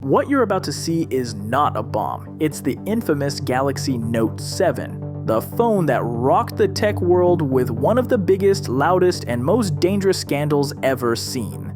What you're about to see is not a bomb. It's the infamous Galaxy Note 7, the phone that rocked the tech world with one of the biggest, loudest, and most dangerous scandals ever seen.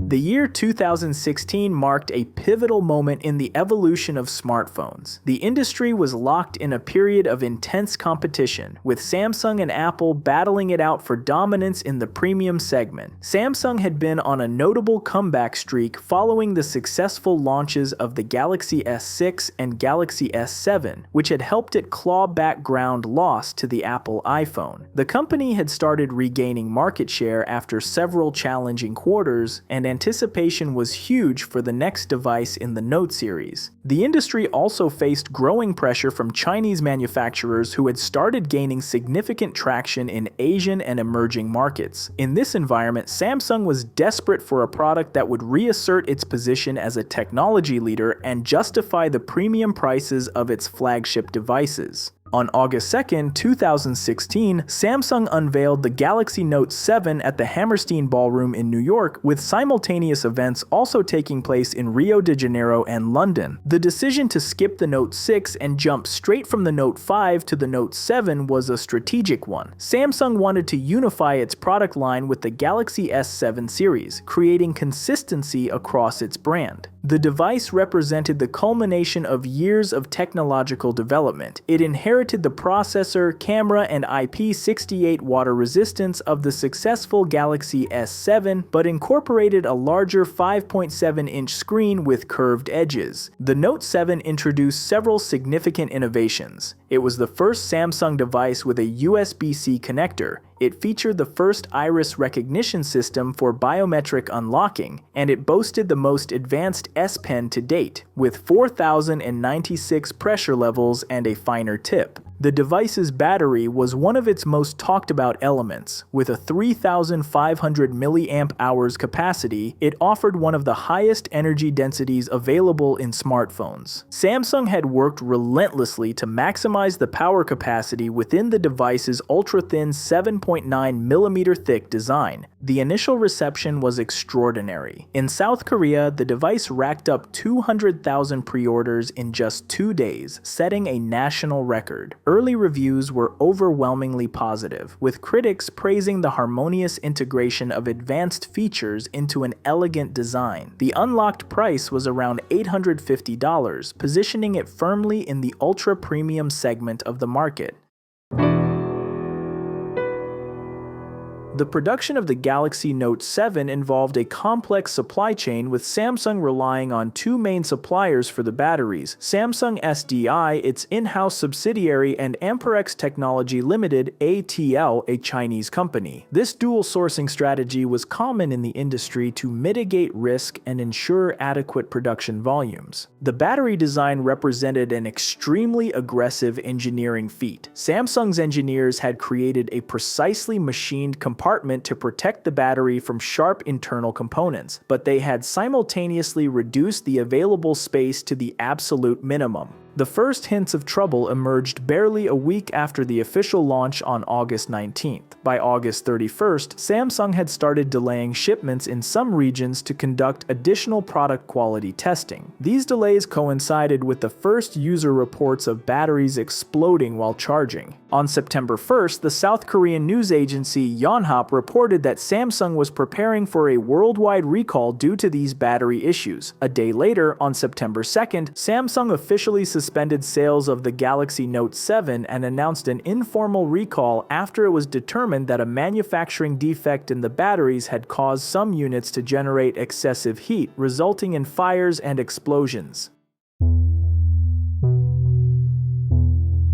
The year 2016 marked a pivotal moment in the evolution of smartphones. The industry was locked in a period of intense competition, with Samsung and Apple battling it out for dominance in the premium segment. Samsung had been on a notable comeback streak following the successful launches of the Galaxy S6 and Galaxy S7, which had helped it claw back ground lost to the Apple iPhone. The company had started regaining market share after several challenging quarters, and anticipation was huge for the next device in the Note series. The industry also faced growing pressure from Chinese manufacturers who had started gaining significant traction in Asian and emerging markets. In this environment, Samsung was desperate for a product that would reassert its position as a technology leader and justify the premium prices of its flagship devices. On August 2, 2016, Samsung unveiled the Galaxy Note 7 at the Hammerstein Ballroom in New York, with simultaneous events also taking place in Rio de Janeiro and London. The decision to skip the Note 6 and jump straight from the Note 5 to the Note 7 was a strategic one. Samsung wanted to unify its product line with the Galaxy S7 series, creating consistency across its brand. The device represented the culmination of years of technological development. It inherited the processor, camera, and IP68 water resistance of the successful Galaxy S7, but incorporated a larger 5.7-inch screen with curved edges. The Note 7 introduced several significant innovations. It was the first Samsung device with a USB-C connector. It featured the first iris recognition system for biometric unlocking, and it boasted the most advanced S Pen to date, with 4,096 pressure levels and a finer tip. The device's battery was one of its most talked about elements. With a 3,500 mAh capacity, it offered one of the highest energy densities available in smartphones. Samsung had worked relentlessly to maximize the power capacity within the device's ultra-thin 7.9mm thick design. The initial reception was extraordinary. In South Korea, the device racked up 200,000 pre-orders in just 2 days, setting a national record. Early reviews were overwhelmingly positive, with critics praising the harmonious integration of advanced features into an elegant design. The unlocked price was around $850, positioning it firmly in the ultra-premium segment of the market. The production of the Galaxy Note 7 involved a complex supply chain, with Samsung relying on two main suppliers for the batteries: Samsung SDI, its in-house subsidiary, and Amperex Technology Limited (ATL), a Chinese company. This dual sourcing strategy was common in the industry to mitigate risk and ensure adequate production volumes. The battery design represented an extremely aggressive engineering feat. Samsung's engineers had created a precisely machined compartment to protect the battery from sharp internal components, but they had simultaneously reduced the available space to the absolute minimum. The first hints of trouble emerged barely a week after the official launch on August 19th. By August 31st, Samsung had started delaying shipments in some regions to conduct additional product quality testing. These delays coincided with the first user reports of batteries exploding while charging. On September 1st, the South Korean news agency Yonhap reported that Samsung was preparing for a worldwide recall due to these battery issues. A day later, on September 2nd, Samsung officially suspended sales of the Galaxy Note 7 and announced an informal recall after it was determined that a manufacturing defect in the batteries had caused some units to generate excessive heat, resulting in fires and explosions.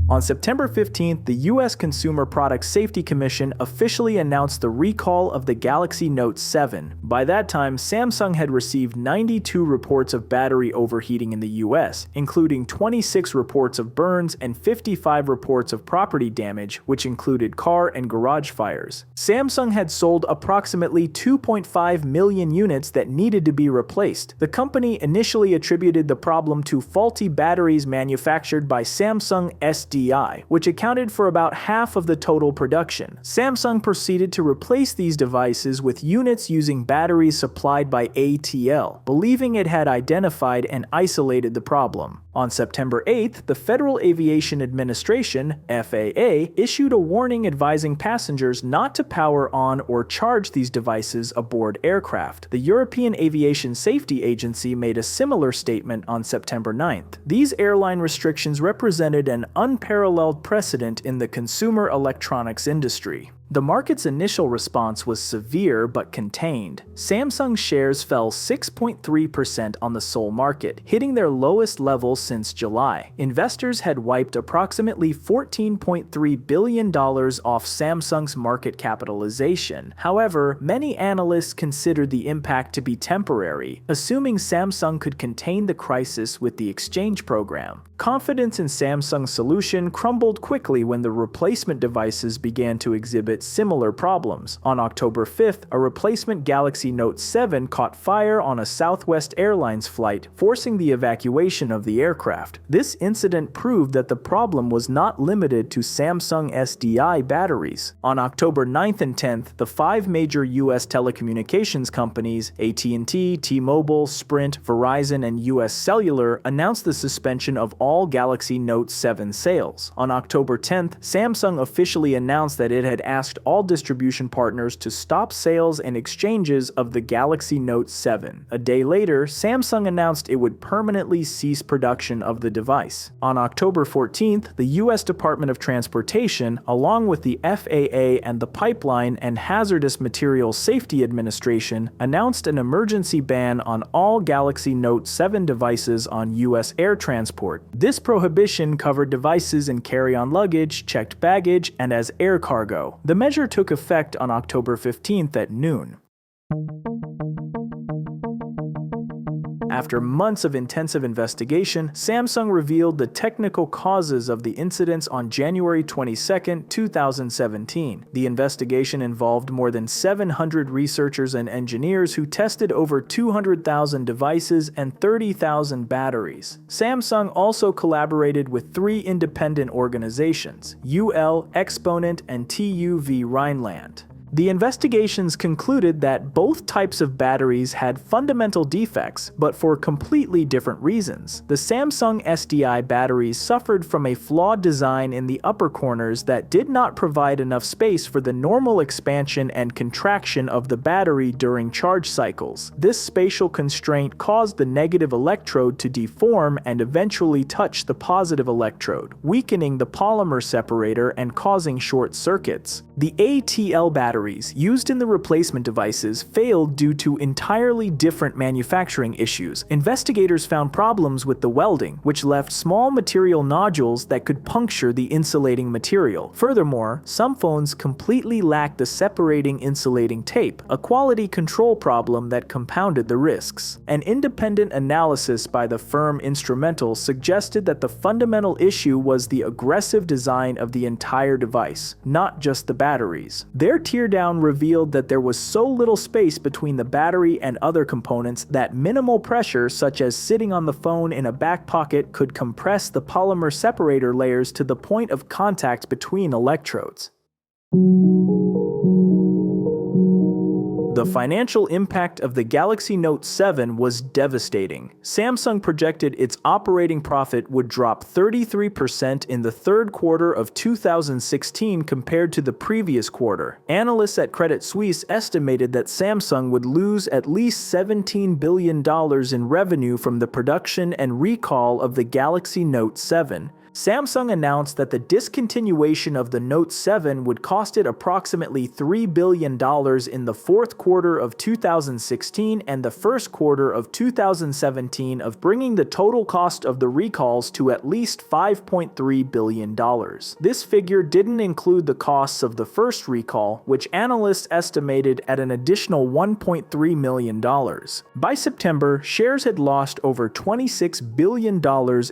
On September 15th, the U.S. Consumer Product Safety Commission officially announced the recall of the Galaxy Note 7. By that time, Samsung had received 92 reports of battery overheating in the U.S., including 26 reports of burns and 55 reports of property damage, which included car and garage fires. Samsung had sold approximately 2.5 million units that needed to be replaced. The company initially attributed the problem to faulty batteries manufactured by Samsung SDI SDI, which accounted for about half of the total production. Samsung proceeded to replace these devices with units using batteries supplied by ATL, believing it had identified and isolated the problem. On September 8th, the Federal Aviation Administration, FAA, issued a warning advising passengers not to power on or charge these devices aboard aircraft. The European Aviation Safety Agency made a similar statement on September 9th. These airline restrictions represented an unparalleled precedent in the consumer electronics industry. The market's initial response was severe but contained. Samsung shares fell 6.3% on the Seoul market, hitting their lowest level since July. Investors had wiped approximately $14.3 billion off Samsung's market capitalization. However, many analysts considered the impact to be temporary, assuming Samsung could contain the crisis with the exchange program. Confidence in Samsung's solution crumbled quickly when the replacement devices began to exhibit similar problems. On October 5th, a replacement Galaxy Note 7 caught fire on a Southwest Airlines flight, forcing the evacuation of the aircraft. This incident proved that the problem was not limited to Samsung SDI batteries. On October 9th and 10th, the 5 major U.S. telecommunications companies, AT&T, T-Mobile, Sprint, Verizon, and U.S. Cellular, announced the suspension of all Galaxy Note 7 sales. On October 10th, Samsung officially announced that it had asked all distribution partners to stop sales and exchanges of the Galaxy Note 7. A day later, Samsung announced it would permanently cease production of the device. On October 14th, the U.S. Department of Transportation, along with the FAA and the Pipeline and Hazardous Materials Safety Administration, announced an emergency ban on all Galaxy Note 7 devices on U.S. air transport. This prohibition covered devices in carry-on luggage, checked baggage, and as air cargo. The measure took effect on October 15th at noon. After months of intensive investigation, Samsung revealed the technical causes of the incidents on January 22, 2017. The investigation involved more than 700 researchers and engineers who tested over 200,000 devices and 30,000 batteries. Samsung also collaborated with 3 independent organizations, UL, Exponent, and TÜV Rheinland. The investigations concluded that both types of batteries had fundamental defects, but for completely different reasons. The Samsung SDI batteries suffered from a flawed design in the upper corners that did not provide enough space for the normal expansion and contraction of the battery during charge cycles. This spatial constraint caused the negative electrode to deform and eventually touch the positive electrode, weakening the polymer separator and causing short circuits. The ATL batteries used in the replacement devices failed due to entirely different manufacturing issues. Investigators found problems with the welding, which left small material nodules that could puncture the insulating material. Furthermore, some phones completely lacked the separating insulating tape, a quality control problem that compounded the risks. An independent analysis by the firm Instrumental suggested that the fundamental issue was the aggressive design of the entire device, not just the batteries. Their teardown revealed that there was so little space between the battery and other components that minimal pressure, such as sitting on the phone in a back pocket, could compress the polymer separator layers to the point of contact between electrodes. The financial impact of the Galaxy Note 7 was devastating. Samsung projected its operating profit would drop 33% in the third quarter of 2016 compared to the previous quarter. Analysts at Credit Suisse estimated that Samsung would lose at least $17 billion in revenue from the production and recall of the Galaxy Note 7. Samsung announced that the discontinuation of the Note 7 would cost it approximately $3 billion in the fourth quarter of 2016 and the first quarter of 2017, of bringing the total cost of the recalls to at least $5.3 billion. This figure didn't include the costs of the first recall, which analysts estimated at an additional $1.3 million. By September, shares had lost over $26 billion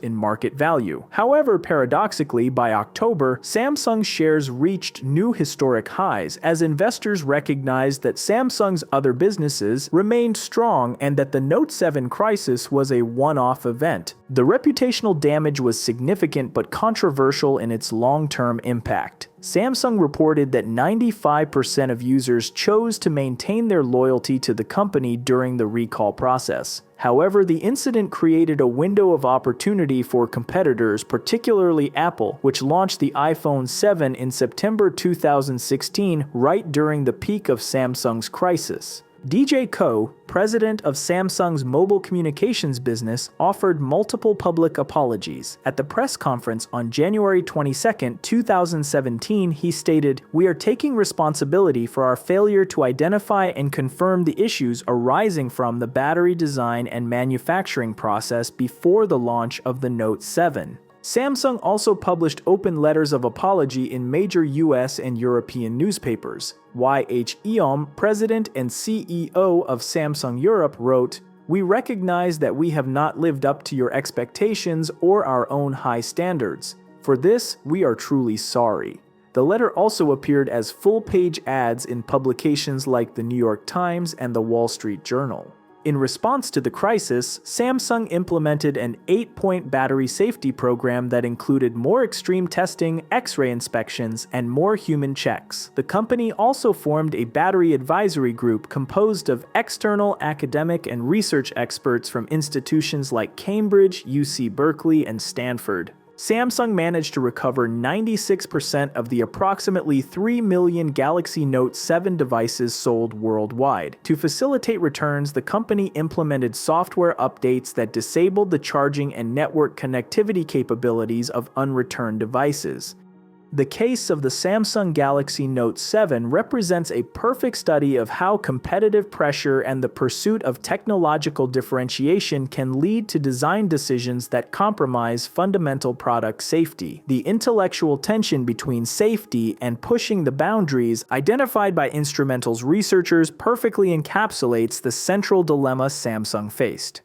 in market value. However, However, paradoxically, by October, Samsung shares reached new historic highs as investors recognized that Samsung's other businesses remained strong and that the Note 7 crisis was a one-off event. The reputational damage was significant but controversial in its long-term impact. Samsung reported that 95% of users chose to maintain their loyalty to the company during the recall process. However, the incident created a window of opportunity for competitors, particularly Apple, which launched the iPhone 7 in September 2016, right during the peak of Samsung's crisis. DJ Koh, president of Samsung's mobile communications business, offered multiple public apologies. At the press conference on January 22, 2017, he stated, "We are taking responsibility for our failure to identify and confirm the issues arising from the battery design and manufacturing process before the launch of the Note 7." Samsung also published open letters of apology in major US and European newspapers. B0MB, president and CEO of Samsung Europe, wrote, "We recognize that we have not lived up to your expectations or our own high standards. For this, we are truly sorry." The letter also appeared as full-page ads in publications like the New York Times and the Wall Street Journal. In response to the crisis, Samsung implemented an 8-point battery safety program that included more extreme testing, X-ray inspections, and more human checks. The company also formed a battery advisory group composed of external academic and research experts from institutions like Cambridge, UC Berkeley, and Stanford. Samsung managed to recover 96% of the approximately 3 million Galaxy Note 7 devices sold worldwide. To facilitate returns, the company implemented software updates that disabled the charging and network connectivity capabilities of unreturned devices. The case of the Samsung Galaxy Note 7 represents a perfect study of how competitive pressure and the pursuit of technological differentiation can lead to design decisions that compromise fundamental product safety. The intellectual tension between safety and pushing the boundaries identified by Instrumental's researchers perfectly encapsulates the central dilemma Samsung faced.